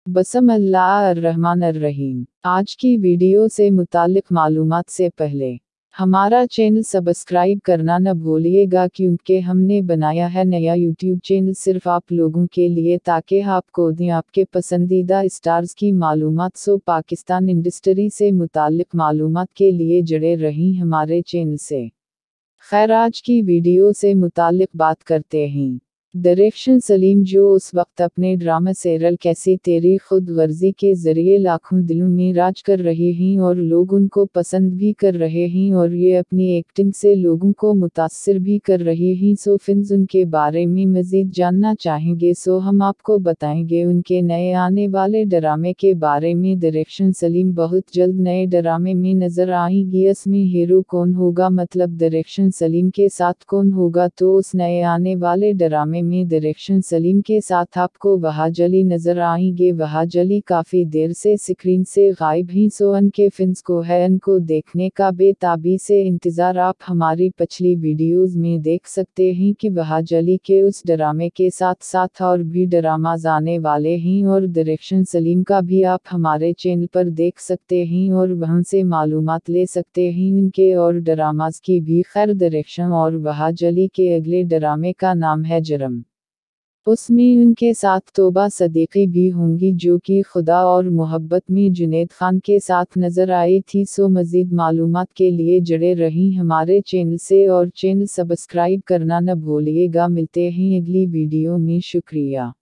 बसमिल्लाहिर्रहमानिर्रहीम। आज की वीडियो से मुताल्लिक़ मालूमात से पहले हमारा चैनल सब्सक्राइब करना न भूलिएगा, क्योंकि हमने बनाया है नया यूट्यूब चैनल सिर्फ आप लोगों के लिए, ताकि आपको दें आपके पसंदीदा स्टार्स की मालूमात। सो पाकिस्तान इंडस्ट्री से मुताल्लिक़ मालूमात के लिए जुड़े रहीं हमारे चैनल से। खैर, आज की वीडियो से मुताल्लिक़ बात करते हैं डायरेक्शन सलीम, जो उस वक्त अपने ड्रामा सीरियल कैसी तेरी खुद गर्जी के ज़रिए लाखों दिलों में राज कर रहे हैं और लोग उनको पसंद भी कर रहे हैं और ये अपनी एक्टिंग से लोगों को मुतासिर भी कर रहे हैं। सो फ्रेंड्स, उनके बारे में मज़ीद जानना चाहेंगे सो हम आपको बताएंगे उनके नए आने वाले ड्रामे के बारे में। डायरेक्शन सलीम बहुत जल्द नए ड्रामे में नज़र आएंगी। इसमें हीरो कौन होगा, मतलब डायरेक्शन सलीम के साथ कौन होगा, तो उस नए आने वाले ड्रामे में डायरेक्शन सलीम के साथ आपको वहाज अली नजर आएंगे। वहाज अली काफ़ी देर से स्क्रीन से गायब हैं, सो उनके फैंस को है उनको देखने का बेताबी से इंतज़ार। आप हमारी पिछली वीडियोज़ में देख सकते हैं कि वहाज अली के उस ड्रामे के साथ साथ और भी ड्रामाज आने वाले हैं और डायरेक्शन सलीम का भी आप हमारे चैनल पर देख सकते हैं और वहां से मालूमात ले सकते हैं उनके और ड्रामाज की भी। खैर, डायरेक्शन और वहाज अली के अगले ड्रामे का नाम है जुर्म। उसमें उनके साथ तोबा सदीकी भी होंगी, जो कि खुदा और मोहब्बत में जुनैद खान के साथ नजर आई थी। सो मज़ीद मालूमात के लिए जुड़े रहीं हमारे चैनल से और चैनल सब्सक्राइब करना न भूलिएगा। मिलते हैं अगली वीडियो में, शुक्रिया।